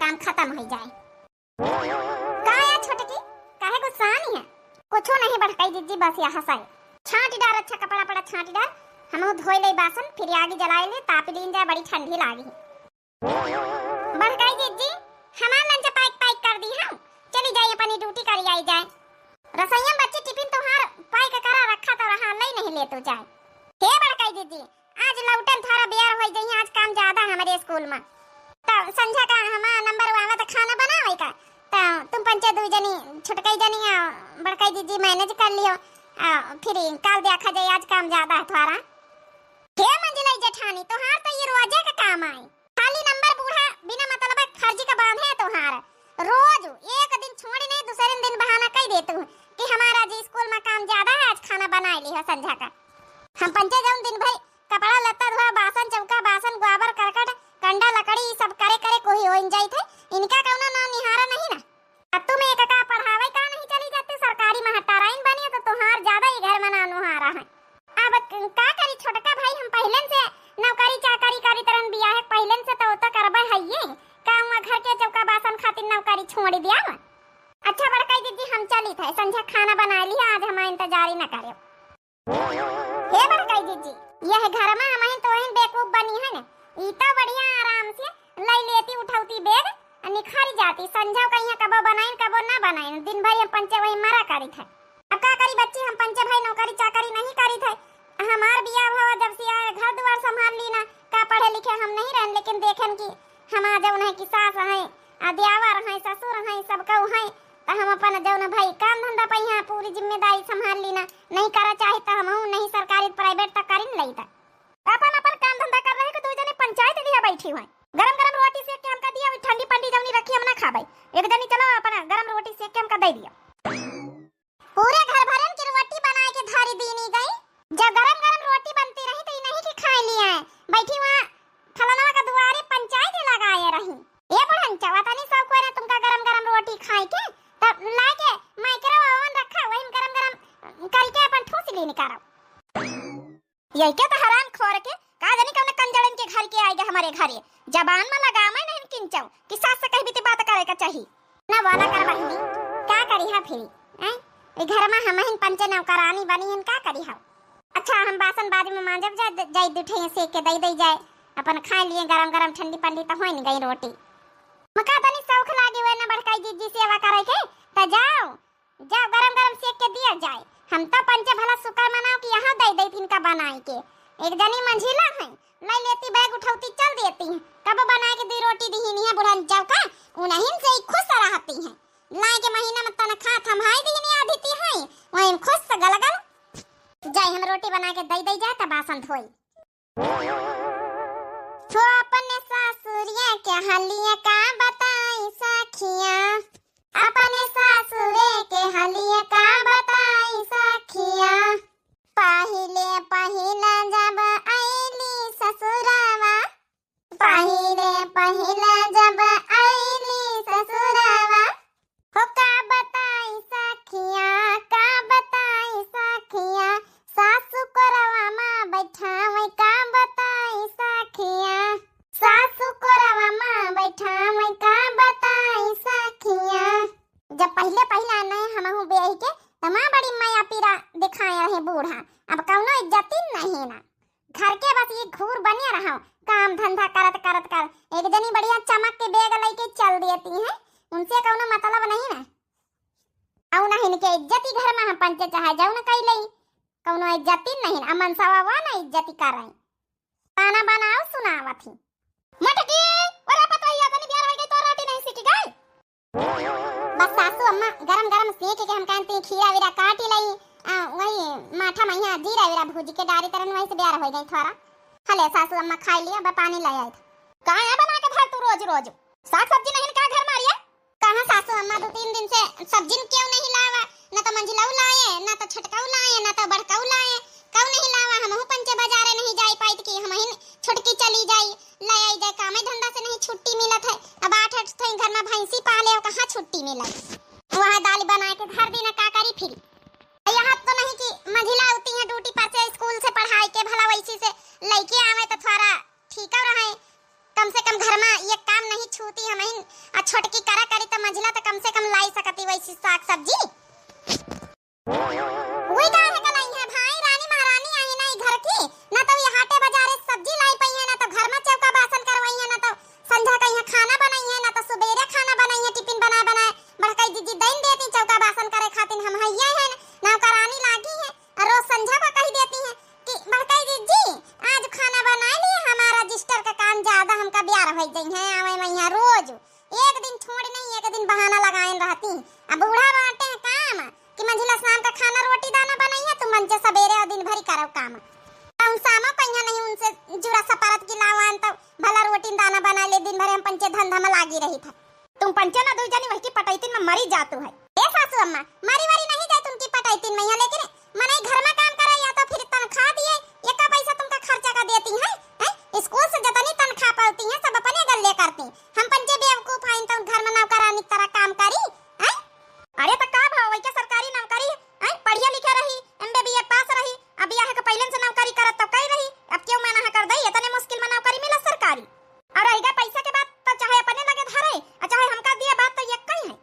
काम खत्म हो जाए। का या छोटकी काहे गुस्सा नहीं है? कुछो नहीं भड़काई जीजी, बस यहाँ हंसाई। छांट डाल, अच्छा कपड़ा पड़ा छांट डाल, हम धोई ले बासन, फिर आगे जलाए ले, ताप लीन जाए, बड़ी ठंडी लागी। भड़काई जीजी हमार लंच पैक पैक कर दी हम, चली जाए अपनी ड्यूटी करी आई जाए। रसोईया बच्ची टिफिन तोहार पैक करा रखा तो रहा नहीं ले तो जाए। हे भड़काई जीजी आज लौटन थोड़ा बेर हो जाई, आज काम ज्यादा हमारे स्कूल में। तो संझा का हमारा नंबर आवा तो खाना बनावे का, तो तुम पंचे दो जनी छुटकाई जनी भड़काई जीजी मैनेज कर लियो, फिर कल देखा जाए, आज काम ज्यादा है थोड़ा। हे मंजिला जेठानी तोहार तो ये रोजे का काम आए, खाली नंबर बूढ़ा बिना मतलब फर्जी का बांधे तोहार। रोज एक दिन छोड़ी नहीं, दूसरे दिन बहाना कह देते हो कि हमारा जी स्कूल में काम ज्यादा है, आज खाना बना ली है संझा का। हम पंचे जाऊं दिन भर कपड़ा लत्ता धोआ, बासन चौका, बासन गोबर करकट कंडा लकड़ी सब करे करे कोई हो जाई थे, इनका कौनो ना निहारा नहीं ना। अब तुम एक का पढ़ावे का नहीं चली जाती, सरकारी महताराइन बनी तो तोहार ज्यादा ही घर में ना नुहारा है। अब का करी छोटका भाई, हम पहले से नौकरी चाकरी करी तरन बिया है, पहले से तो करबे है ये काम घर के चौका बासन खातिर नौकरी छोड़ दिया। अच्छा बड़काई दीदी हम चली थे, संझा खाना बना लिया, आज हम इंतजार ही न करे। हे बड़काई दीदी यह घर में हम तो वहीं बेवकूफ बनी है ना, इतना बढ़िया आराम से लई लेती उठाती बैग निखारी जाती, संझा कहीं कबो बनाई कबो ना बनाई, दिन भर हम पंचे वही मरा करी थे। अब का करी बच्ची, हम पंचे भाई नौकरी चाकरी नहीं करी थे, हमार बियाह हुआ जब से आए घर द्वार संभाल ली ना, का पढ़े लिखे हम नहीं रहन, लेकिन देखें कि हम जौन है कि सास है, देवर है, ससुर है, सब कहू है, तो हम अपन जौन भाई काम धंधा पे यहाँ पूरी जिम्मेदारी संभाल ली ना, नहीं करा चाहे तो हम नहीं सरकारी प्राइवेट तक करी नहीं था, अपन अपन काम धंधा कर रहे हैं। दो जने पंचायत दिया बैठी हुए, गरम गरम रोटी सेक के हमका दिया, ठंडी पंडी जवनी रखी हम ना खाबे, एक जनी चलो अपन गरम रोटी सेक के हमका दे दिया। पूरे घर भरन की रोटी बना के धारी दी नहीं गई, जब गरम गरम रोटी बनती रही तो नहीं कि खा लिया है, बैठी वहां फलाना का दुआरे पंचायत लगाए रही। ये बुढ़न चाहता नहीं सब कोई ने तुमका गरम गरम रोटी खाए के तब लाके माइक्रो ओवन रखा, वही गरम गरम करके अपन ठूस ली निकालो। यही के तो हराम खोर के का जानी कौन कंजड़न के घर के आएगा हमारे घरे, जबान में लगावे नहीं किंचौ कि सास से कहीं भी बात करे का चाहिए ना, वाला कर बहिनी का करी है फिर हैं, ए घर में हम ही पंचे नौकरानी बनी हैं, का करी है। अच्छा हम बासन बाद में मांजब जाई दुठे सेक के दई जाए, अपन खा लिए गरम गरम ठंडी पंडी तो होई नहीं गई रोटी। मका तनी सौख लागी हुए ना बड़काई जीजी सेवा करे के, तो जाओ जाओ गरम गरम सेक के दिया जाए, हम तो पंचे भला शुक्र मनाओ कि यहाँ दई दई इनका बनाए के। एक जनी मंझिला है ले लेती बैग उठाती चल देती है, कब बनाए के दी रोटी दी नहीं है बुढ़न जाओ का, उन्हीं से ही खुश रहती है, लाए के महीना में तनखा थमाई दी नहीं आधी है, वहीं खुश से गलगल जाए हम रोटी बना के दई जाए तो बासन धोई। तो अपने सासुरिया के हलिया का बताई सखिया, अपने सासुरे के हलिया का बताई सखिया, पहिले पहिला जब आईली ससुरावा, पहिले पहिला जब आईली ससुरावा, हो का बताई सखिया, का बताई सखिया, सासु कोरवा मां बैठावे का बताई सखिया, सासु कोरवा मां बैठावे का बताई सखिया। जब पहले पहला नहीं हमहु बेही के तमा बड़ी माया पीरा दिखाया है बूढ़ा, अब कौनो इज्जती नहीं ना, घर के बस ये घूर बने रहो, काम धंधा करत करत कर, एक जनी बढ़िया चमक के बैग लेके चल देती है, उनसे कौनो मतलब नहीं ना, औ नहीं इनके इज्जती घर में हम पंचे चाहे जाऊ ना कई लई, कौनो इज्जती नहीं, अमन सवा वो ना इज्जती कर रही, खाना बनाओ सुनावत ही मटकी और पतैया तनी बियार हो गई तो रोटी नहीं सीखी गई, बस सासू अम्मा गरम गरम सेक के हम कहते खीरा वीरा काट लई, वही माठा मैया जीरा वीरा भूज के डारी तरन वही से बियार हो गई थोड़ा। हले सासू अम्मा खाई लिया, बा पानी ले आई था, कहां बना के धर तू रोज रोज साग सब्जी नहीं का घर मारिया, कहां सासू अम्मा 2-3 दिन से सब्जी क्यों नहीं लावा, ना तो मंझिलाऊ लाए, ना तो छटकाऊ लाए, ना तो बड़काऊ लाए, क्यों नहीं लावा, हमहु पंचे बाजारे नहीं जाई पाइत की, हम ही छुटकी चली जाई ले आई जाए, कामे धंधा से नहीं छुट्टी मिलत है, अब 8-8 थे घर में भैंसी पाले हो, कहां छुट्टी मिलत, वहां दाल बना के धर दी ना का करी फिर। यहाँ तो नहीं कि मंझिला होती है ड्यूटी पर से स्कूल से पढ़ाई के भला वैसी से लड़के आवे तो थोड़ा ठीक रहे, कम से कम घर में ये काम नहीं छूती हम आ छोटकी करा करी तो मंझिला तो कम से कम लाई सकती वैसी साग सब्जी। वही का है कलाई है भाई, रानी महारानी आई ना घर की, ना तो ये हाटे बाजारे सब्जी लाई पई है, ना तो घर में चौका बासन करवाई है, ना तो संध्या का यहाँ खाना बनाई है, ना तो सुबेरे खाना बनाई है, टिफिन बना बनाए बड़काई दीदी दिन देती चौका बासन करे खातिर हम हैया है ना करानी लागी है। रोज संध्या को कही देती है कि बड़काई दीदी आज खाना बना लिए, हमारा रजिस्टर का काम ज्यादा हमका ब्यार हो गई है, आवे मैं यहाँ रोज एक दिन छोड़ नहीं एक दिन बहाना लगाए रहती। अब बूढ़ा बांटे हैं काम कि मंझिला शाम का खाना रोटी दाना बनाई है, तुम मंचे सवेरे और दिन भरी करो काम। उन सामा पहिया नहीं उनसे जुरा सपारत की लावान तो भला रोटी दाना बना ले, दिन भर हम पंचे धंधा में लागी रही था। तुम पंचे ना दो जानी वही की पटाईतिन में मरी जातू है। ए सासू अम्मा मारी वारी नहीं जाए तुमकी पटाईतिन में, लेकिन मने घर में काम करे या तो फिर तनख्वाह दिए ये का पैसा तुमका खर्चा का देती है, स्कूल से जतनी तनख्वाह पाती है सब अपने गल्ले करती। हम पंचे बेवकूफ हैं तो घर में नौकरानी तरह काम करी हैं। अरे तो का भाव है क्या सरकारी नौकरी है, पढ़िया लिखा रही एमबीबीए पास रही, अब यह के पहले से नौकरी करत तो कई रही, अब क्यों मना कर दई, इतने मुश्किल में नौकरी मिला सरकारी। और रहेगा पैसा के बात तो चाहे अपने लगे धरे और चाहे हमका दिया बात तो एक कई है।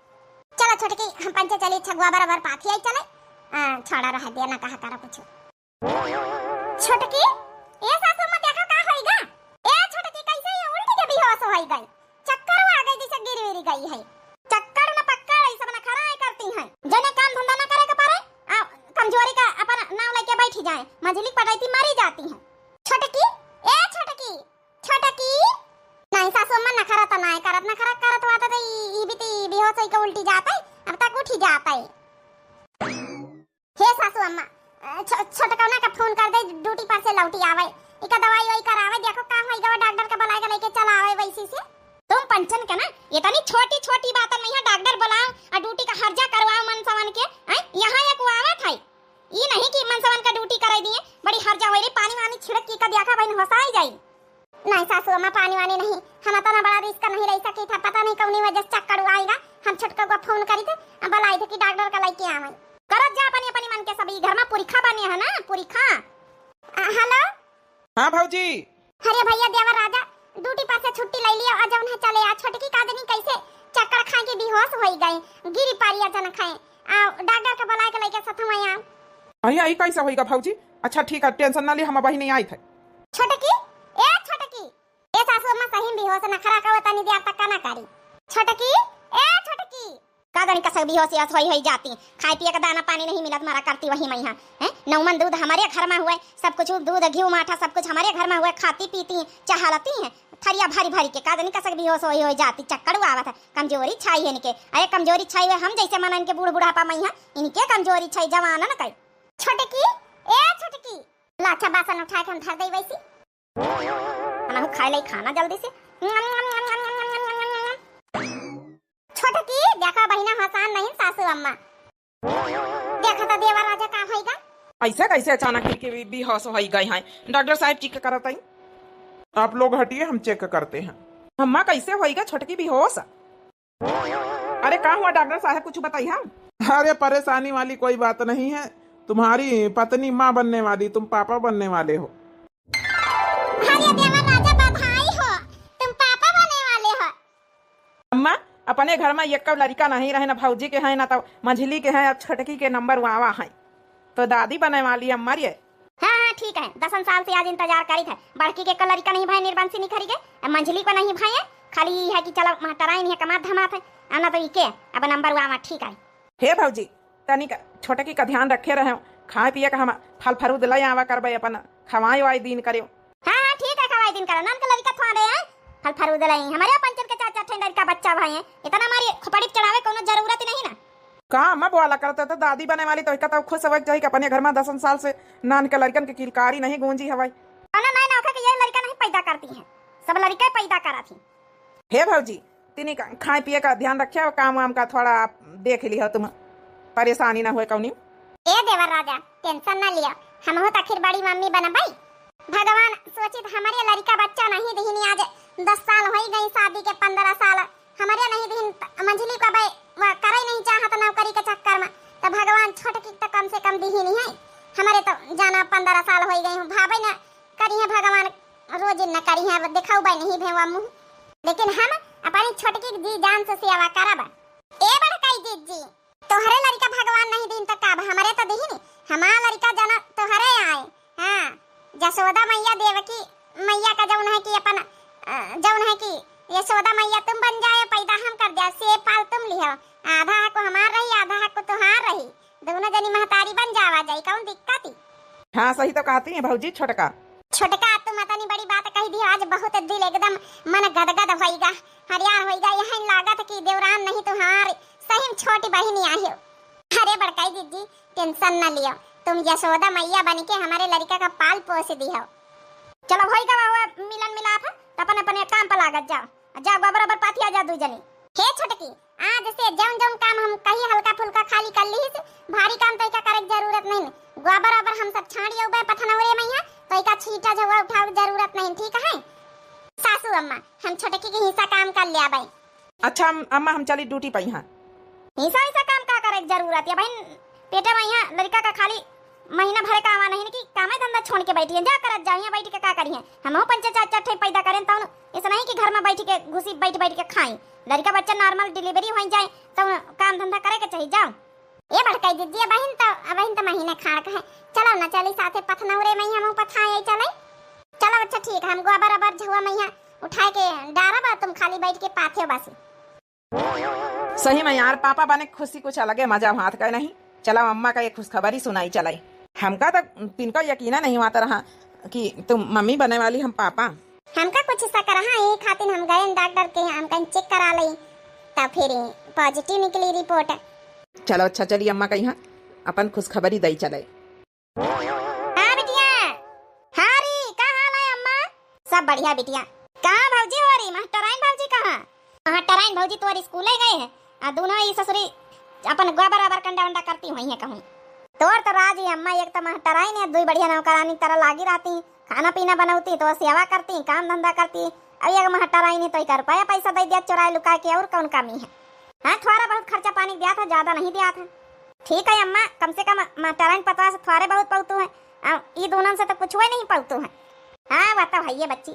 चलो छोटकी हम पंचे चली छगवा बराबर पाथी आई चले, छोड़ा रह दे ना कहा करा कुछ। छोटकी ए सासू में देखो का होइगा, ए छोटकी कैसे ये उल्टी के बेहोश होई गई, चक्कर आ गई जैसे गिरविरी गई है। चक्कर न पक्का ऐसा बना खड़ा है करती हैं, जने काम धंधा ना करे के पारे कमजोरी का अपन नाव लेके बैठी जाए, मझली पटाईती मारी जाती है। छोटकी ए छोटकी छोटकी नहीं सासू में नखरा तो नहीं करत, नखरा करत वाता तो ई बीती बेहोश होई के उल्टी जाता है, अब तक उठी जाता है। हे सासू अम्मा छोटकौना का फोन कर दे ड्यूटी पर से लौटी आवे, इका दवाई वही करावे, देखो का होइगा डॉक्टर का बुलाएगा लेके चला आवे वैसी से। तुम पंचन के ना ये तनी छोटी छोटी बात में यहाँ डॉक्टर बुलाओ और ड्यूटी का हर्जा करवाओ मनसवन के, यहाँ एक आवत है ई नहीं कि मनसवन का ड्यूटी कराई दिए, बड़ी हर्जा होई रे पानी वानी छिड़क की का देखा बहन होसाई जाई। नहीं सासू अम्मा पानी वानी नहीं, हम इतना बड़ा रिस्क नहीं रह सकी था, पता नहीं कौनी वजह से चक्कर आएगा, हम छोटका को फोन करी थे बुलाई थे कि डॉक्टर का लेके आवे। करत जा अपनी अपनी मन के सभी घर में पुरीखा बने है ना पुरीखा। हेलो हाँ भौजी। अरे भैया देवर राजा ड्यूटी पर से छुट्टी ले लिया और जब चले आ छोटकी कादनी कैसे चक्कर खा के बेहोश हो गई, गिरी पारिया जन खाए डॉक्टर के बुलाए के लेके साथ में आ। अरे आई कैसा होएगा भौजी, अच्छा ठीक है टेंशन ना ले, हम वही नहीं आई थे। छोटकी ए सासू अम्मा सही बेहोश न खरा का वतनी देर तक ना करी। छोटकी कादनी का सब बेहोश होई जाती, खाए पिए का दाना पानी नहीं मिलत मारा करती वही मैं यहाँ है। नौमन दूध हमारे घर में हुए, सब कुछ दूध घी माठा सब कुछ हमारे घर में हुए, खाती पीती चहालती हैं थरिया भारी भारी के, कादनी का सब बेहोश हो जाती, चक्कर आवत है, कमजोरी छाई है इनके। अरे कमजोरी छाई है हम जैसे मन इनके बूढ़ बुढ़ापा में यहाँ इनके कमजोरी छाई जवान न कई। छोटकी लाचा बासन उठा के हम धर दई वैसी हम खाए ले खाना जल्दी से। छोटकी देखा बहिना हसान नहीं सासू अम्मा, देखा तो देवर राजा का होइगा। ऐसे कैसे अचानक के बेहोश हो गए हैं, डॉक्टर साहब चेक करत हैं। आप लोग हटिए हम चेक करते हैं। अम्मा कैसे होएगा छोटकी बेहोश? अरे क्या हुआ डॉक्टर साहब कुछ बताइए हम। अरे परेशानी वाली कोई बात नहीं है, तुम्हारी पत्नी माँ बनने वाली, तुम पापा बनने वाले हो। अरे देवर राजा बधाई हो, तुम पापा बनने वाले हो। अम्मा अपने घर में एक लड़का नहीं रहे, ना भौजी के हैं ना तो मंझली के हैं, अब छोटकी के नंबर वावा है तो दादी बनने वाली अम्मा रे। हाँ ठीक है, 10 साल से आज इंतजार करी थे, बड़की के लड़का नहीं भाई निर्बंसी नहीं खरी के, मंझली को नहीं भाई खाली है कि चलो टराई नहीं कमा धमा थे ना तो इके अब नंबर वावा ठीक है। हे भौजी तनिक छोटकी का ध्यान रखे रहे, खाए पिए का हम फल फरूद ले आवा करबे, अपन खवाई वाई दिन करे। हाँ ठीक है खवाई दिन करो, नन के लड़का थवा दे फल फरूद लाई, हमारे पंचन के चाचा ठंडर का बच्चा भाई है, इतना हमारी खोपड़ी चढ़ावे कोनो जरूरत ही नहीं ना। का अम्मा बोला करते तो दादी बने वाली तो कहता खुश हो जाए कि अपने घर में 10 साल से नान के लड़कन की किलकारी नहीं गूंजी हवाई ना नहीं ना कि ये लड़का नहीं पैदा करती है, सब लड़का पैदा करा थी। हे भौजी तिनी खाए पिए का ध्यान रखे और काम वाम का थोड़ा देख लियो, तुम परेशानी ना हुए कौनी। ए देवर राजा टेंशन ना लिया, हम हो आखिर बड़ी मम्मी बना भाई, भगवान सोचित हमारे लड़का बच्चा नहीं दीनी, आज 10 साल हो गई शादी के, 15 साल हमारे नहीं दीन, मंझली का भाई करे नहीं चाहत नौकरी के चक्कर में, तो भगवान छोटकी तो कम से कम दीही नहीं है, हमारे तो जाना 15 साल हो गई हूँ, भाभी ना करी है भगवान रोज न करी है, दिखाऊ भाई नहीं भेवा मुँह, लेकिन हम अपनी छोटकी जी जान से सेवा करब। ए बड़काई जी तोहरे लड़का भगवान नहीं दिन तक अब हमारे तो दी नहीं, हमारा लड़का जना तोहरे आए। हाँ जसोदा मैया देवकी मैया का जौन है कि अपन जौन है कि यशोदा मैया तुम बन जाए, पैदा हम कर दिया, से पाल तुम लिहो, आधा हक हमार रही आधा हक तोहार रही, दोनों जनी महतारी बन जावा जाई, कौन दिक्कत? हाँ सही तो कहती है भौजी। छोटका तुम इतनी बड़ी बात कही दी, आज बहुत दिल एकदम मन गदगद होइगा, हरियार होइगा। यहाँ लागत कि देवरान नहीं तुहार सही में छोटी बहनी आई हो। अरे बड़काई दीदी टेंशन न लियो, तुम यशोदा मैया बन के हमारे लड़का का पाल पोस दी हो। चलो होइगा मिलन मिलाप अपन अपने काम पर लागत जाओ बराबर पाथिया जा दू जनी। हे छोटकी आज से जौन काम हम कही हल्का फुल्का खाली कर ली, भारी काम तो करे जरूरत नहीं। बराबर हम सब छाड़ियो बे पथनवरे मैया तो इका छीटा झवा उठाव जरूरत नहीं, ठीक है सासू अम्मा? हम छोटकी के हिस्सा काम कर लिया भाई। अच्छा अम्मा हम चली ड्यूटी पे। यहाँ हिस्सा काम का करे जरूरत है बहन? पेटे में यहाँ लड़का का खाली महीना भर का आवा नहीं कि कामे धंधा छोड़ के बैठी है, जा करत जाओ। यहाँ बैठ के का करिए हम पंचे चार पैदा करें तो ऐसा नहीं कि घर में बैठ के घुसी बैठ के खाएं। लड़का बच्चा नॉर्मल डिलीवरी हो जाए तो काम धंधा करे के चाहिए। जाओ ये बड़काई दीदी बहन तो महीने खाड़ का है। चलो ना चली साथे पथनौरे में हम पथाए चले। चलो अच्छा ठीक है, हम बराबर झुआ में उठाए के डारा बा, तुम खाली बैठ के पाथे बस। सही में यार पापा बने खुशी कुछ अलग है मजा हाथ का नहीं। चलो अम्मा का ये खुशखबरी सुनाई चलाई। हमका तो तिनका यकीन नहीं आता रहा कि तुम मम्मी बने वाली हम पापा। हमका कुछ शक रहा है खातिर हम गए डॉक्टर के हम कहीं चेक करा ली तब फिर पॉजिटिव निकली रिपोर्ट। चलो अच्छा चलिए अम्मा का यहाँ अपन खुशखबरी दई चले। हाँ बिटिया, हाँ री का हाल है अम्मा? सब बढ़िया बिटिया। कहाँ भौजी हो रही? महटराइन भौजी कहाँ? महटराइन भौजी तो स्कूल गए हैं आ दोनों ही ससुरी अपन बराबर कंडा वंडा करती हुई है कहूँ। तोर तो राज ही अम्मा एक तो महटराइन है, दो बढ़िया नौकरानी तरह लागी रहती, खाना पीना बनाती तो सेवा करती, काम धंधा करती। अब एक महटराइन है तो कर पाया पैसा दे दिया चुराए लुका के, और कौन कमी है? हाँ थोड़ा बहुत खर्चा पानी दिया था, ज्यादा नहीं दिया था। ठीक है अम्मा, कम से कम महटराइन पता से थोड़े बहुत पौतू है, ये दोनों से तो कुछ हुए नहीं पौतू है। हाँ बताओ है ये बच्ची,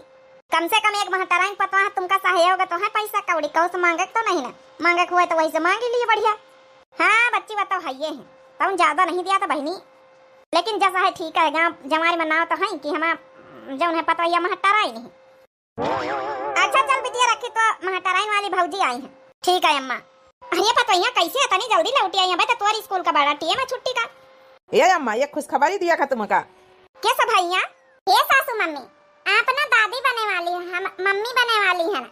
कम से कम एक महटराइन पता है तुमका सहयोग तो है, पैसा कौड़ी कौ से मांगे तो नहीं ना, मांगे हुए तो वही से मांग लिए बढ़िया। हाँ बच्ची बताओ है ये है, तुम ज्यादा नहीं दिया था बहनी, लेकिन जैसा है ठीक है। गाँव जमाई में नाव तो है कि हम जो है पता यह महटराइन नहीं। अच्छा चल बिटिया रखी तो महटराइन वाली भौजी आई है। ठीक है अम्मा। ये पता यहाँ कैसे आता नहीं जल्दी लौटी आई है, तुम्हारी स्कूल का बड़ा टीएम है छुट्टी का। ये अम्मा ये खुशखबरी दिया था तुमका। क्या सब भैया? ये सासू मम्मी आप ना दादी बने वाली है, हम मम्मी बने वाली है।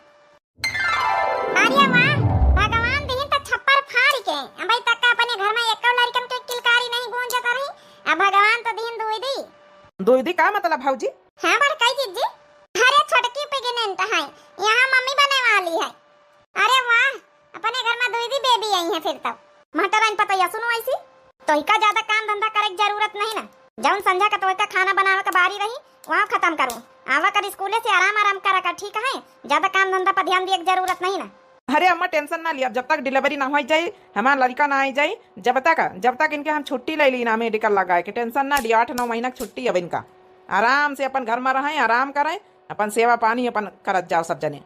अरे वाह भगवान दी तो छप्पर फाड़ के भाई तक अपने घर में एक लड़कन के किलकारी नहीं गूंजता रही, अब भगवान तो दिन दुई दी का मतलब भौजी? हाँ बड़काई जीजी, अरे छोटकी प्रेग्नेंट है, यहाँ मम्मी बने वाली है। अरे वाह अपने घर में दुई बेबी आई है। फिर तो महटराइन पता या सुनो ऐसी तो इका ज्यादा काम धंधा करे की जरूरत नहीं ना, जौन संध्या का तो का खाना बनावे का बारी रही वहाँ खत्म करूँ, आवा कर स्कूले से आराम करा कर, ठीक है? ज्यादा काम धंधा पर ध्यान दिए जरूरत नहीं ना। अरे अम्मा टेंशन ना लिया, जब तक डिलीवरी ना हो जाए हमारा लड़का ना आ जाए, जब तक इनके हम छुट्टी ले ली ना मेडिकल लगाए के, टेंशन ना लिया। 8-9 महीना की छुट्टी अब इनका, आराम से अपन घर में रहें, आराम करें, अपन सेवा पानी अपन करत जाओ सब जने।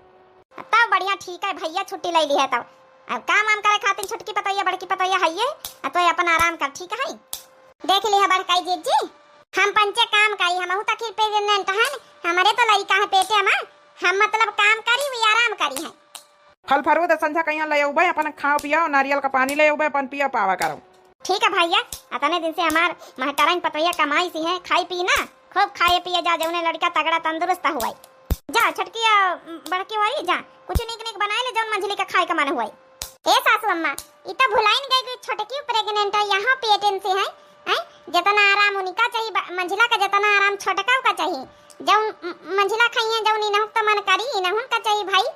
तब बढ़िया ठीक है भैया, छुट्टी ले ली है तब अब काम वाम करे खातिर छोटकी पतैया बड़की पतैया है ये, तो अपन आराम कर, ठीक है? देख लिया बड़काई जीजी हम पंचे काम करी, हम तक प्रेग्नेंट है, हमारे तो लड़का है पेटे में, हम मतलब काम करी हुई आराम करी है। फल फरूद संझा कहीं ले उबे अपन खाओ पियाओ, नारियल का पानी ले उबे अपन पिया पावा करो। ठीक है भैया, इतने दिन से हमार महटराइन पतैया कमाई सी है, खाई पी ना खूब खाए पिए जा, जौने लड़का तगड़ा तंदुरुस्त हुआ जा, छटकी बड़की वाली जा कुछ निक बनाए ले जौन मंझली का खाए का मन हुआ। ए सासू अम्मा इतना भुलाइन गई कि छोटकी प्रेग्नेंट है, यहाँ पेटेन से है, जितना आराम उनका चाहिए मंझिला का, जितना आराम छोटका का चाहिए, जौन मंझिला खाई है जौन इनहु तो मन करी इनहु का चाहिए भाई।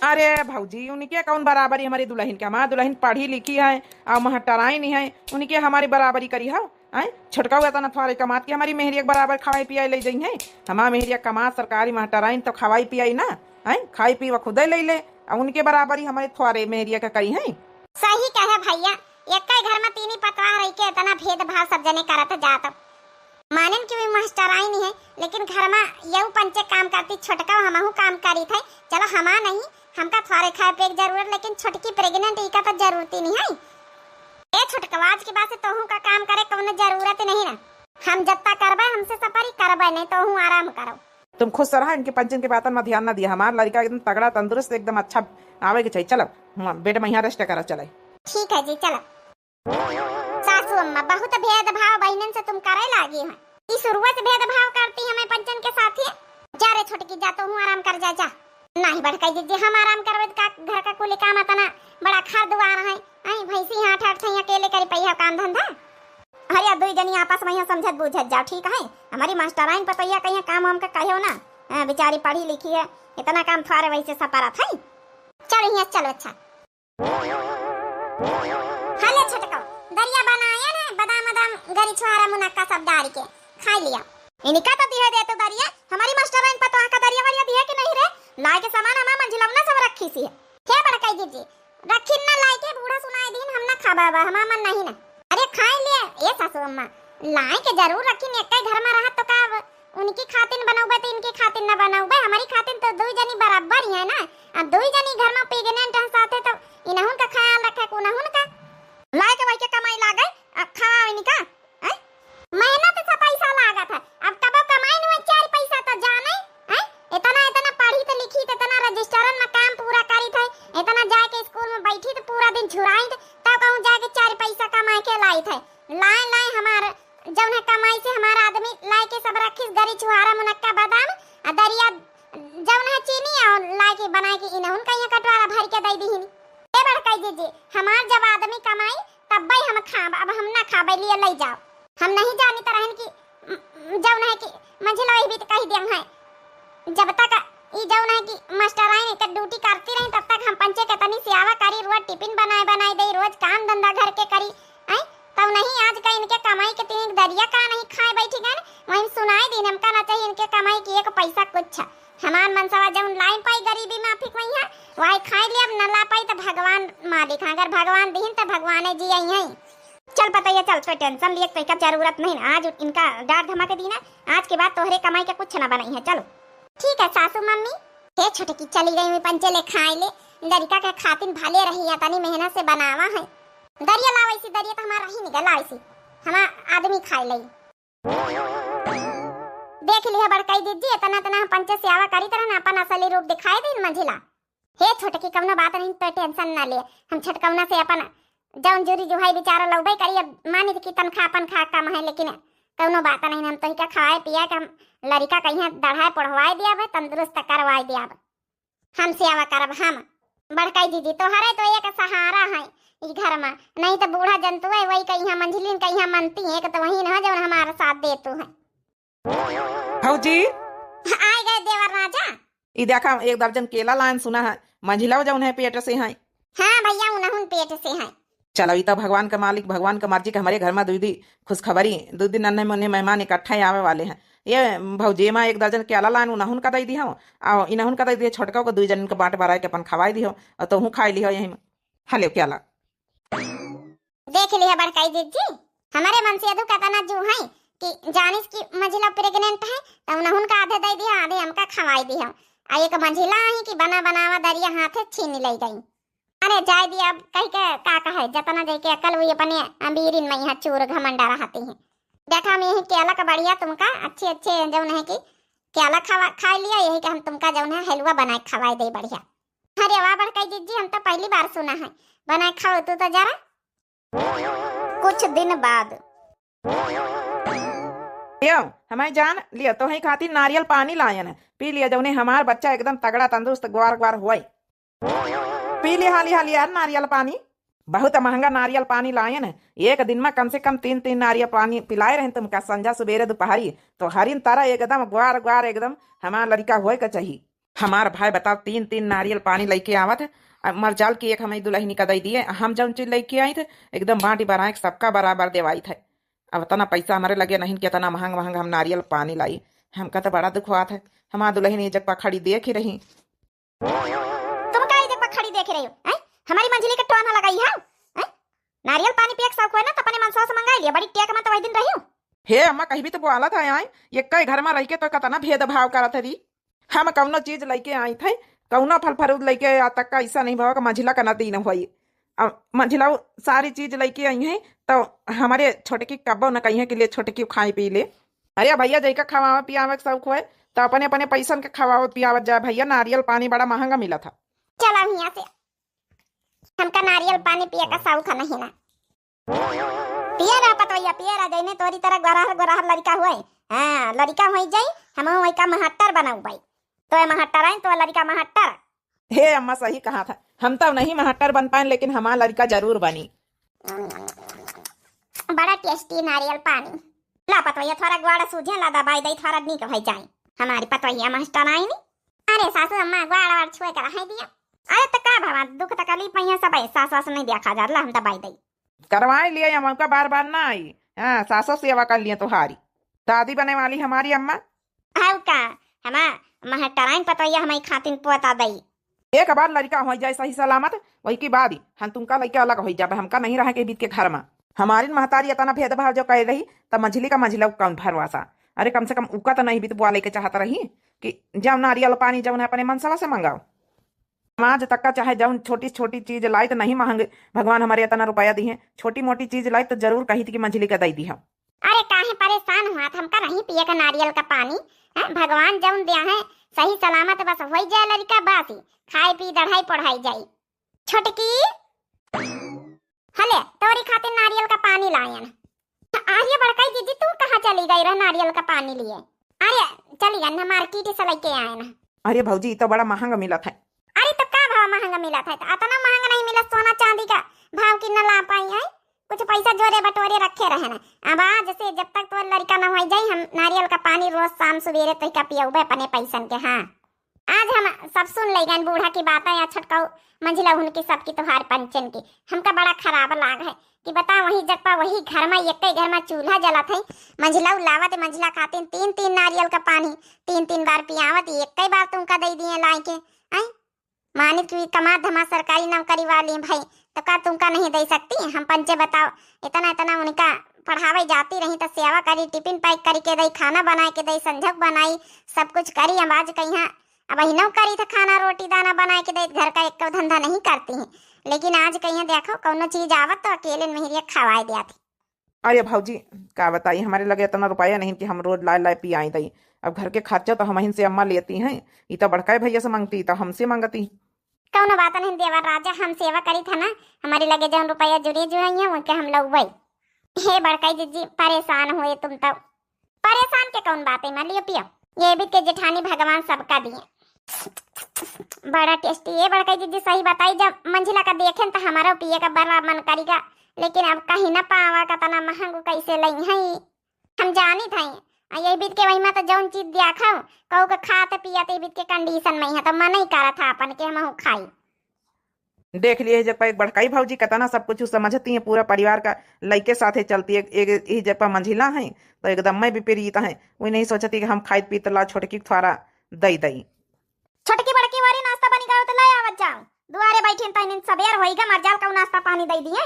अरे भौजी उनके कौन बराबरी हमारी दुल्हन के, हमारी दुल्हन पढ़ी लिखी है और महटराइन है, उनके हमारी बराबरी करी है। छोटका हुआ था थोड़े कमात की हमारी मेहरिया बराबर खवाई पियाई ले जाई है, हमारा मेहरिया कमात सरकारी महटराइन तो खवाई पियाई ना खाई पी वो खुदे ले ले, उनके बराबरी हमारे थोड़े मेहरिया का करी है। सही कहे भैया, एक घर में तीन पतवा रही के इतना भेदभाव सब जने करत जात, मानन की भी महटराइन है, लेकिन घर में यू पंचे काम करती, छोटका हमहू काम करी थे, चलो हमा नहीं हमका थोड़े खाए पे की जरूरत, लेकिन छोटकी प्रेग्नेंट इका तो जरूरत ही नहीं है। ए छोटकवाज के बात से तोहू का काम करे कोनो जरूरत नहीं ना। हम जत्ता करबे हमसे सफारी करबे, नहीं तो हूँ आराम करो। तुम खुश रहा, इनके पंचन के बातन में ध्यान न दिया। हमारा लड़का एकदम तगड़ा तंदुरुस्त एकदम अच्छा आवे के चाहिए। चलो बेड में यहाँ रेस्ट करा चले। ठीक है जी चलो। सासू अम्मा बहुत भेदभाव बहनन से तुम करे लागी है। ई शुरुआत से भेदभाव करती है मैं पंचन के साथ ही। जा रे छोटकी जा, तो हूँ आराम कर जा। नहीं भड़काई दीजिए, हम आराम करबे का घर का कुल काम अतना बड़ा खार दुआर है। आई भैंसी हाथ हाथ थे अकेले करी पहिया काम धंधा। हरिया दुई जनी आपस में समझत बुझत जाओ, ठीक है। हमारी मास्टराइन पतैया कहीं काम हम का कहियो ना, बेचारी पढ़ी लिखी है, इतना काम थारे वैसे सपारा था। चलो यहाँ चलो। अच्छा हले छोटको दरिया बनाया ना, बादाम बादाम गरी छुआरा मुनक्का सब डाल के खा लिया। इनका तो दिया दे तो दरिया हमारी मास्टराइन पतवा का दरिया वरिया दिया कि नहीं रे? लाए के सामान हमारा मंजिलवना सब रखी सी है। क्या बड़काई दीजिए रखी ना लाए के बूढ़ा सुनाए दिन हम ना खाबा हमारा मन नहीं ना। अरे खाए लिए ये सासू अम्मा लाए के जरूर रखी ने, एक घर में रहा तो का उनकी खातिन बनाऊबे तो इनकी खातिन ना बनाऊबे, हमारी खातिन तो दो जनी बराबर ही है ना। अब दो जनी घर में प्रेग्नेंट है साथे तो इनहुन का ख्याल रखे को नहुन का लाए के भाई के कमाई लागे खावा इनका है। मेहनत से पैसा लागत है, अब तब कमाई न 4 पैसा तो जाने है। इतना इतना पढ़ी तो लिखी तो इतना रजिस्टरन में काम पूरा करी थे, इतना जाके स्कूल में बैठी तो पूरा दिन छुराई तब कहूं जाके 4 पैसा कमा के लाई थे। लाए हमार जौन है कमाई से हमारा आदमी लाए के सब रखी गरी छुहारा मुनक्का बादाम आ दरिया जौन है चीनी और लाए के बनाए के इनहुन कहीं कटवारा भर के दे दीहिन। ए बड़काई दीजिए हमार जब आदमी कमाई तब भाई हम खाब, अब हम ना खाबे लिए ले जाओ। हम नहीं जानी तरहन की जौन है कि मंझिला भी तो कह दियम है जब तक ई जौन है कि मास्टराइन के ड्यूटी करती रही तब तक हम पंचे के तनी सेवा करी, रोज टिफिन बनाए दे, रोज काम धंधा घर के करी है। तब नहीं आज का इनके कमाई के तीन दरिया का नहीं खाए बैठी गए वहीं सुनाई दिन हमका ना चाहिए इनके कमाई की एक पैसा कुछ। हमार मनसवा जौन लाई पाई गरीबी माफी वही है वही खाई लिया, न ला पाई तो भगवान मालिक, अगर भगवान दीन तो भगवान जी आई है। चल पता है चल कोई टेंशन लिए कोई का जरूरत नहीं, आज इनका डांट धमाके दी ना, आज के बाद तोहरे कमाई के कुछ ना बनाई है। चलो ठीक है सासू मम्मी। हे छोटकी चली गई मैं पंचे ले खाए ले, लड़का के खातिन भाले रही है, तनी मेहनत से बनावा है। दरिया लावै सी, दरिया तो हमारा ही निकल आई सी, हमारा आदमी खाए लई। देख लिया बड़काई दीजिए तना तना हम पंचे सेवा करी तरह ना अपन असली रूप दिखाए दिन मंझिला। हे छोटकी कवनो बात नहीं तो टेंशन ना ले, हम छटकवना से अपन जौन जुरी जुहाई बेचारा लौबे करी। अब मानी की तनखा अपन खा कम है, लेकिन कवनो बात नहीं, हम तो का खाए पिया के हम लड़का कहीं दढ़ाए पढ़वाए दिया है, तंदुरुस्त करवाए दिया है। हम सेवा करब हम बड़काई दीदी तोहरे तो एक सहारा है ई घर में, नहीं तो बूढ़ा जंतु है वही कहीं मंझिलीन कहीं मनती है तो वही ना जौन हमारा साथ दे तू है। भौजी आए गए देवर राजा। ई देखा 1 दर्जन केला लाइन सुना है, मंझिला जौन है पेट से है। हाँ भैया उन्हुन पेट से है। चलो ई तो भगवान का मालिक भगवान का मर्जी के हमारे घर में दूधी खुशखबरी 2 दिन अन्य मुन्ने मेहमान इकट्ठा आवे वाले हैं। ये भौजी में 1 दर्जन केला लाइन उन्हुन का दे दी हो और इन्हुन का दे दिए छोटका को 2 जन के बांट बारा के अपन खवाई दी हो और तो हूँ खाई ली हो यहीं में। हले केला देख लिया बड़काई दीदी हमारे मन से अधु कहता ना जो है कि जानिस की मंझिला प्रेग्नेंट है तो उन्हुन का आधे दे दिया आधे हमका खवाई दी हो। आ एक मंझिला है कि बना बनावा दरिया हाथे छीन ले गई। अरे जाय दिया अब कह के का है जतना जाके अकल हुई अपने अमीरिन में यहाँ चोर घमंडा रहती है। देखा मैं यही केला का बढ़िया तुमका अच्छे अच्छे जौन है कि केला खा लिया, यही कि हम तुमका जौन है हलवा बनाए खवाई दे बढ़िया। अरे वाह बड़काई दीदी हम तो पहली बार सुना है, बनाए खाओ तू तो जरा। कुछ दिन बाद लियो हमारी जान लियो तो ही खाती नारियल पानी लायन है, पी लिया जौने हमार बच्चा एकदम तगड़ा तंदुरुस्त ग्वार ग्वार हुआ पी लिया हाली हाली यार नारियल पानी। बहुत महंगा नारियल पानी लायन है, एक दिन में कम से कम 3 नारियल पानी पिलाए रहे तुमका संजा सुबेरे दोपहरी, तो हरिन तारा एकदम ग्वार ग्वार एकदम हमार लड़का होए का चाहिए। हमार भाई बताओ 3 नारियल पानी लेके आवत है, मर जाल की एक हमें दुल्हनी का दे दिए, हम जौन चीज लेके आई थे एकदम बांटी बराए सबका बराबर देवाई थे। अब इतना पैसा हमारे लगे नहीं कि इतना महंगा महंगा हम नारियल पानी लाई, हमका तो बड़ा दुख हुआ था। हमारा दुल्हनी जगह खड़ी देख ही रही। तुम का जगह खड़ी देख रही हो? हमारी मंझिली के टोन लगाई है नारियल पानी पिए शौक है ना तो अपने मनसा से मंगा लिया, बड़ी टेक में तो वही दिन रही हूं। हे अम्मा कहीं भी तो बोला था आई ये कई घर में रह के तो कतना भेदभाव करत रही। हम कौनो चीज लेके आई थे कौना फल फरूद लेके आ तक का ऐसा नहीं भाव का मंझिला का नदी न हुई। अब मंझिला सारी चीज लेके आई है तो हमारे छोटकी कब्बो न कही है के लिए छोटकी खाई पी ले। अरे भैया जैका खवावा पियावे के शौक है तो अपने अपने पैसन के खवावत पियावत जाए भैया। नारियल पानी बड़ा महंगा मिला था। चल अब यहाँ से, हमका नारियल पानी पिए का शौक नहीं ना। पिया रहा पतोया पिया रहा जैने तोरी तरह गोराहर गोराहर लड़का हुए। हाँ लड़का हो जाई हम वही का महट्टर बनाऊ भाई। तो महट्टर आई तो लड़का महट्टर। हे अम्मा सही कहा था, हम तो नहीं महट्टर बन पाए लेकिन हमारा लड़का जरूर बनी। बड़ा टेस्टी नारियल पानी। ला पतोया थोड़ा ग्वाड़ा सूझे ला दबाई दई थोड़ा नीक हो जाए। हमारी पतोया मास्टर आई नहीं। अरे सासू अम्मा ग्वाड़ा वाड़ छुए कर हाई दिया। अरे तो का भावा दुख तकलीफ पहिया सब सास वास नहीं देखा जा ला हम दबाई दई करवाए लिए हम का बार बार ना आई। हाँ सासों सेवा कर लिए तुम्हारी दादी बने वाली हमारी अम्मा। हाउ का हमा महटराइन पतोया हमारी खातिन पोता दई। एक बार लड़का हो जाए सही सलामत वही की बात ही हम तुमका लड़का अलग हो जाए। हमका नहीं रहा के बीत के घर में हमारी महतारी इतना भेदभाव जो कह रही तब मझली का मझिला कौन भरवासा। अरे कम से कम उका तो नहीं बीत बुआ लेके चाहता रही कि जब नारियल पानी जब अपने मनसवा से मंगाओ। आज तक का चाहे जब छोटी छोटी चीज लाई तो नहीं महंगे भगवान हमारे इतना रुपया दी है। छोटी मोटी चीज लाई तो जरूर कही थी कि मझली का दई दी हम। अरे काहे परेशान हुआ था हमका नहीं पिए का नारियल का पानी। भगवान जब दिया है सही सलामत बस हो जाए लड़का बासी खाई पी दढ़ाई पढ़ाई जाई। छोटकी हले तोरी खातिर नारियल का पानी लायन। आर्य बड़काई दीदी तू कहाँ चली गई रहा नारियल का पानी लिए। अरे चली गई ना मार्केट से लेके आए ना। अरे भौजी तो बड़ा महंगा मिला था। अरे तो क्या भाव महंगा मिला था इतना महंगा नहीं मिला। सोना चांदी का भाव कितना ला पाई है। कुछ पैसा जोरे बटोरे रखे रहे ना। अब आज से जब तक तो लड़का न हो जाए हम नारियल का पानी रोज शाम सवेरे तक का पियाऊबे अपने पैसन के। हाँ आज हम सब सुन ले गए बूढ़ा की बातें या छटकाऊ मंझिला उनकी सबकी त्योहार पंचन की। हमका बड़ा खराब लाग है कि बता वही जगपा वही घर में एक घर में चूल्हा जला थे मंझिला लावत मंझिला खाते तीन तीन नारियल का पानी तीन तीन बार पियावत एक बार तुमका दे दिए ला के। आई मानिक की कमा धमा सरकारी नौकरी वाली भाई तो का तुमका नहीं दे सकती। हम पंचे बताओ इतना इतना उनका पढ़ावे जाती रही तो सेवा करी टिफिन पैक करी के दई खाना बना के दई संझक बनाई सब कुछ करी। हम आज कहीं अब ही नौकरी था खाना रोटी दाना बना के दई घर का एक धंधा नहीं करती हैं। लेकिन आज कहीं देखो कौनो चीज आवत तो अकेले मेहरिया खवाए दिया थी। अरे भाजी क्या बताइए हमारे लगे इतना रुपया नहीं कि हम रोज लाए लाए पी आई दई। अब घर के खर्चा तो हम ही से अम्मा लेती हैं। ये तो बड़का भैया से मांगती तो हमसे मांगती। कौनो बात नहीं देवर राजा हम सेवा करी था ना हमारे लगे जो रुपया जुड़े जो है उनके हम लोग वही। हे बड़काई जीजी परेशान हुए तुम तो। परेशान के कौन बात है मान लियो पियो ये भी के जेठानी भगवान सबका दिए। बड़ा टेस्टी है बड़काई जीजी सही बताई। जब मंझिला का देखें तो हमारा पिए का बड़ा मन करेगा लेकिन अब कहीं न पावा का तना महंगो कैसे लई है। हम जानी था ये बीत के वही में तो जौन चीज दिया खाओ कहू के खाते पियाते बीत के कंडीशन में है तो मन ही करा था अपन के हम खाई। देख लिए जब एक बड़काई भाजी कतना सब कुछ समझती है पूरा परिवार का लइके साथे चलती है। एक जब मंझिला है तो एकदम मैं विपरीत है वही नहीं सोचती कि हम खाई पी तो ला छोटकी थोड़ा दई दई। छोटकी बड़की वाली नाश्ता पानी का तो ले आवत जाओ दुआरे बैठे तइन सबेर होईगा मर जाल का नाश्ता पानी दई दिए।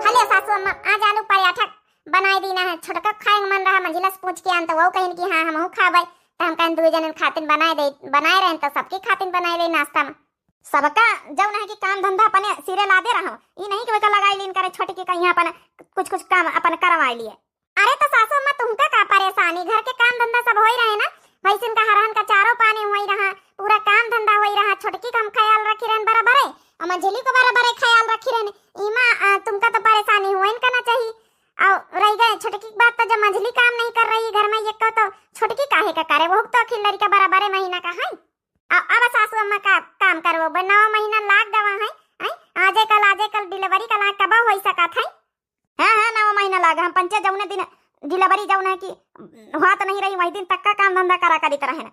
हले सासू अम्मा आज आलू पराठा बनाई दीना है। छोटका खाए मन रहा मंझिला से पूछ के आन तो वो कहिन कि हां हम खाबै तो हम कहिन दो जन खातिन बनाए रहे तो सबके खातिन बनाए ले नाश्ता में सबका जब नहीं कि काम धंधा अपने सिरे ला दे रहा ई नहीं कि वका लगाई लीन करे छोटकी का यहां अपन कुछ कुछ काम अपन करवाई लिए। अरे तो सासू अम्मा तुमका का परेशानी घर के काम धंधा सब होई रहे ना भैंसिन का हरहन का चारों पानी होई रहा पूरा काम धंधा होई रहा। छोटकी का हम ख्याल रखी रहन बराबर है और मंझिली को बराबर ख्याल रखी रहन। इमा तुमका तो परेशानी होइन करना चाहिए। और रह गए छोटकी की बात तो जब मंझली काम नहीं कर रही घर में ये को तो छोटकी काहे का करे वो तो अखिल लड़का बराबर महीना का है। अब सासू अम्मा का काम करवो 9 महीना लाग दवा है आजे कल डिलीवरी का लाग कब होई सका था। हां 9 महीना लाग हम पंचे जौने दिन डिलीवरी जौन है कि हुआ तो नहीं रही वही दिन तक का काम धंधा करा करी तरह है।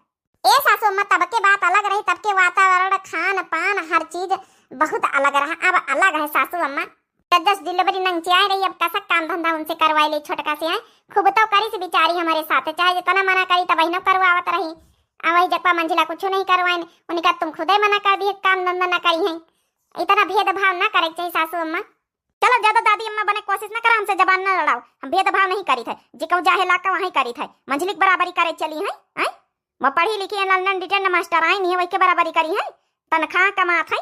ए सासू अम्मा तब के बात अलग रही तब के वातावरण खान पान हर चीज बहुत अलग रहा। अब अलग है सासू अम्मा 10 डिलीवरी नंगचियाई रही अब कैसा काम धंधा उनसे करवाई ले छोटका से है खूब तो करी से बिचारी हमारे साथ चाहे जितना मना करी तब न करवावत रही। वही जगपा मंझिला कुछ नहीं करवाए उनका तुम खुद ही मना कर दिए काम धंधा न करी है। इतना भेदभाव न करे चाहिए सासू अम्मा। चलो ज्यादा दादी अम्मा बने कोशिश न करा हमसे जबान न लड़ाओ। हम भेदभाव नहीं करी थे जी कहूँ जाहे ला का वहीं करी थे मंझिली बराबरी करे चली है मैं पढ़ी लिखी है, लंदन डिटेन मास्टर आई नहीं है, वही के बराबरी करी है, तनख्वाह कमात है।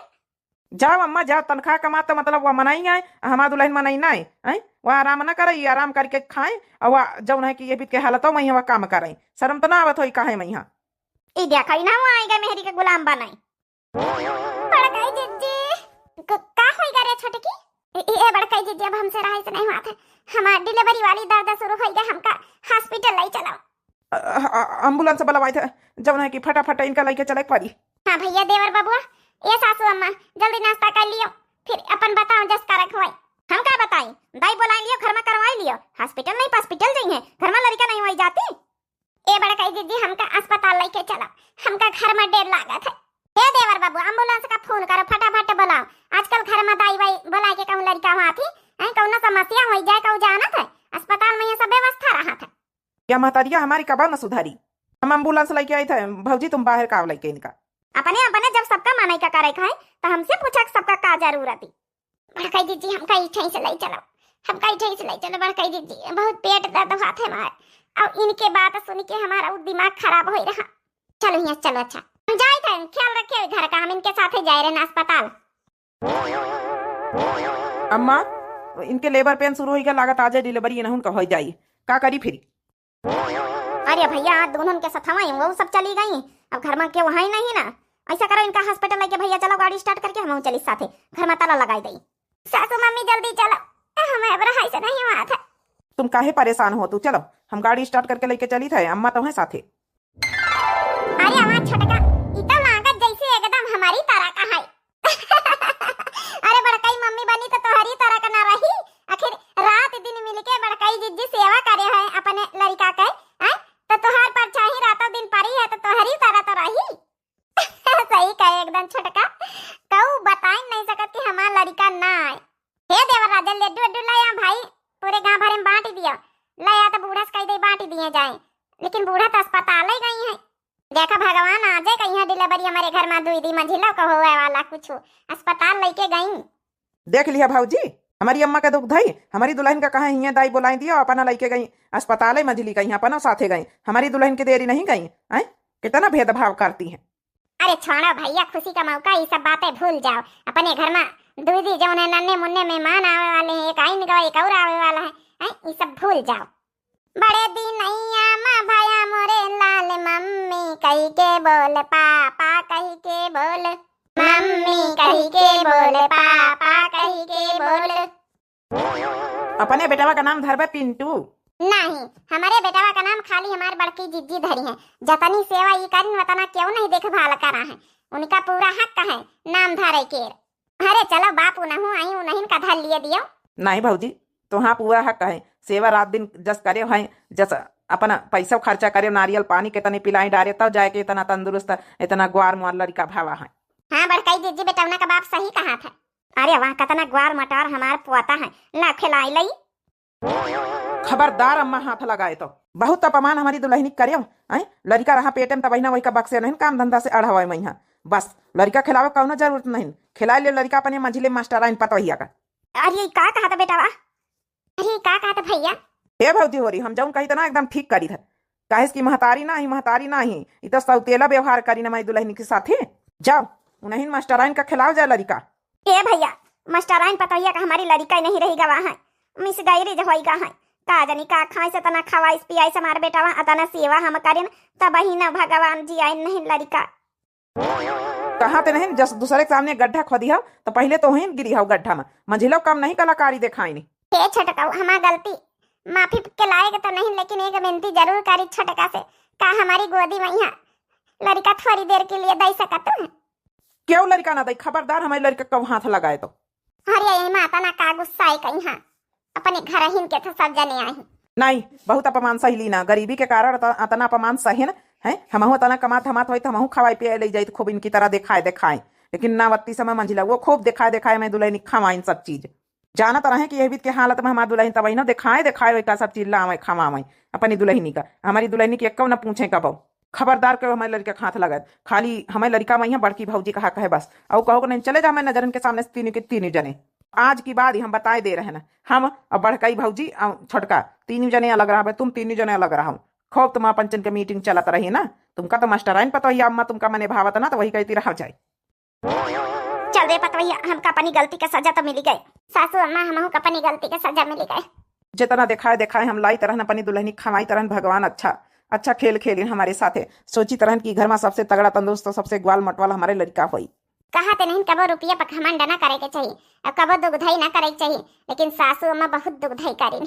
जाओ अम्मा जाओ, तनख्वाह कमा तो मतलब वह मनाई आए, हमार दुल्हन मनाई ना आए। वह आराम ना करे, आराम करके खाए और वह जौन है कि ये बीत के हालत हो मैं वह काम करे, शर्म तो ना आवत हो काहे मैं यहाँ। ई देखा ही ना वो आएगा मेहरी के गुलाम बनाई। बड़काई जीजी का होइगा रे छोटकी? ए बड़काई जीजी अब हमसे रहाई से नहीं हुआ था, हमार डिलीवरी वाली दर्द शुरू हो गया, हमका हॉस्पिटल ले चलाओ। एम्बुलेंस बुलवाई थे जौन है कि फटाफट इनका लेके चले पड़ी। हाँ भैया देवर बबुआ, ये सासू अम्मा जल्दी नाश्ता कर लियो, फिर अपन बताओ जस का रखवाई। हम का बताई, दाई बोलाई लियो, घर में करवाई लियो, हॉस्पिटल नहीं हॉस्पिटल जाइए, घर में लड़का नहीं होई जाती। ए बड़काई दीदी हमका अस्पताल लेके चला, हमका घर में डेढ़ लागत है। हे देवर बाबू एम्बुलेंस का फोन करो, फटाफट बुलाओ, आजकल घर में दाई वाई बुला के कहूं लड़का वहां थी, कौन समस्या हो जाए कहूं जाना था, अस्पताल में ये सब व्यवस्था रहा था। क्या महतारिया हमारी कबा न सुधारी, हम एम्बुलेंस लेके आए थे, भौजी तुम बाहर का लेके इनका। अपने अपने जब सबका मानाई का करे है तो हमसे पूछा सबका का जरूरत है। बड़काई दीदी हमका इठई से ले चलो, हमका इठई से ले चलो बड़काई दीदी, बहुत पेट दर्द हुआ था हमारा, और इनके बात सुन के हमारा दिमाग खराब हो रहा। चलो यहाँ चलो, अच्छा हम जाए थे, ख्याल रखे घर का, हम इनके साथ ही जा रहे हैं अस्पताल। अम्मा इनके लेबर पेन शुरू हो गया, लागत आज डिलीवरी न उनका हो जाई, का करी फिर? अरे भैया दोनों के साथ हमारी वो सब चली गई, अब घर में के वहाँ ही नहीं ना, ऐसा करो इनका हॉस्पिटल लेके भैया चलो, गाड़ी स्टार्ट करके हम चली साथे, घर में ताला लगाई दी। सासू मम्मी जल्दी चलो, हमें अब रहाई से नहीं हुआ था। तुम काहे परेशान हो, तू चलो हम गाड़ी स्टार्ट करके लेके चली थे, अम्मा तो है साथे। अरे हमारा छोटका इतना लागत जैसे एकदम हमारी तरह का है। अरे बड़काई मम्मी बनी तो तुम्हारी तरह का ना रही, आखिर रात दिन मिलके बड़काई जिद्दी सेवा करे है अपने लड़का के, तो तुहार परछाई रातों दिन पड़ी है तो तुम्हारी तरह तो रही। सही कहे एकदम छोटका, कहू बता नहीं सकत कि हमारा लड़का ना आए। हे देवर राजा लड्डू लड्डू लाया भाई, पूरे गांव भर में बांट दिया, लाया तो बूढ़ा से कह दे बांट दिए जाए, लेकिन बूढ़ा तो अस्पताल ही गई है। देखा भगवान आ जाए कहीं डिलीवरी हमारे घर में 2 दी मंजिला का होए वाला कुछ अस्पताल लेके गई। देख लिया भाऊजी, हमारी अम्मा का दुख धई, हमारी दुल्हन का कहा हिया दाई बुलाई दिया, अपना लेके गई अस्पताल मंजिली गई, अपना साथे गई, हमारी दुल्हन की देरी नहीं गई। कितना भेदभाव करती हैं। अरे छोड़ो भैया, खुशी का मौका, ये सब बातें भूल जाओ, अपने घर में 2 दी जो नन्हे मुन्ने मेहमान आवे वाले हैं, एक आइन गवा एक और आवे वाला है, ये सब भूल जाओ। बड़े दिन माँ भाया मोरे लाल मम्मी कही के बोल पापा कही के बोल, मम्मी कही के बोल पापा कही के बोल। अपने बेटवा का नाम धरबे पिंटू? नहीं, हमारे बेटवा का नाम खाली हमारे बड़की जिज्जी धरी है, जतनी सेवा ये करी वतना क्यों नहीं देखभाल करा है, उनका पूरा हक है नाम धरे के। अरे चलो बापू नहू आई नहीं का धर लिए दियो। नहीं भाऊजी, तो हाँ पूरा हक है, सेवा रात दिन जस करे है, जस अपना पैसा खर्चा करे, नारियल पानी कितने पिलाई डारे तब जाए के इतना तंदुरुस्त इतना ग्वार मुआर लड़का भावा है। हाँ बड़काई जिज्जी बेटवना का बाप सही कहा था। अरे वहाँ कितना ग्वार मटार हमार पोता है, ना खिलाई लई। खबरदार अम्मा हाथ लगाए तो बहुत अपमान हमारी दुल्हनी करे। लड़का रहा पेटे में तबही ना वही का बक्से नहीं काम धंधा से अढ़ावे मैं यहाँ, बस लड़का खिलावे कौनो जरूरत नहीं, खिला ले लड़का अपने मंझिले मास्टर आइन पतवहिया का। अरे का कहा था बेटा? अरे का कहा था भैया? हे भौजी हो रही, हम जाऊँ कही तो ना एकदम ठीक करी था, काहे की महतारी ना ही महतारी ना ही इत सौतेला व्यवहार करी ना मैं दुल्हनी के साथे। जाओ उन्हीं मास्टर आइन का खिलाओ जाए लड़का। हे भैया मास्टर आइन पतवहिया का हमारी लड़का नहीं रही गवा है, मिस गई जो होई गा है, का जानी का खाए से तना खवाई पियाई से हमारे बेटा अतना सेवा हम करें तब ही ना भगवान जी आई नहीं लड़का। कहाँ ते नहीं, जस दूसरे के सामने गड्ढा खोदी हो तो पहले तो वहीं गिरी हो गड्ढा में, मंझिलो कम नहीं कलाकारी दिखाई नहीं। हे छटका हमारा गलती माफी के लायक तो नहीं, लेकिन एक विनती जरूर करी छटका से, का हमारी गोदी में यहाँ लड़का थोड़ी देर के लिए दे सकत है? क्यों लड़का ना दे, खबरदार हमारे लड़का कब हाथ लगाए तो। अरे माता ना का गुस्सा है कहीं, हाँ अपने घर हिन के तो सब जने आई नहीं, बहुत अपमान सही ली ना, गरीबी के कारण अतना अपमान सही न है। हमहू तना कमात हमात होई तो हमहू खवाई पियाई ले जाई खूब इनकी तरह दिखाए, लेकिन नावत्ती समय मंजिला वो खूब दिखाए मैं दुल्हन खवाइन सब चीज। जाना तरह कि यही के हालत में हमारी दुल्हन तब ना दिखाए का सब चीज लावे खवावे अपनी दुल्हनी का, हमारी दुल्हनी की एक न पूछे कब। खबरदार कहो हमारे लड़के हाथ लगाए, खाली हमारे लड़का में बड़की भौजी कहा कहे बस, और कहो नहीं चले जा मैं नजरन के सामने तीन जने। आज की बात ही हम बताए दे रहे हैं, हम और बड़काई भौजी छोटका 3 जने अलग रहा, तुम 3 जने अलग रहा, खूब तुम पंचन के मीटिंग चलत रही ना, तुमका तो मास्टराइन पता ही अम्मा तुमका मने भावत ना, तो वही कहती रहा जाए। चल रे पतवैया, हमका अपनी गलती का सजा तो मिली गई। सासू अम्मा हमहू का अपनी गलती का सजा मिली गई। जितना दिखाए दिखाए हम लाई तरह अपनी दुल्हनी खवाई तरह भगवान अच्छा अच्छा खेल खेली हमारे साथे। सोची तरह की घर में सबसे तगड़ा तंदुरुस्त तो सबसे ग्वाल मटवाल हमारे लड़का हुई। कहा ते नहीं कबो रुपया पर घमंड ना करे के चाहिए और कबो दुगधई ना करे के चाहिए, लेकिन सासू अम्मा बहुत दुगधई करी।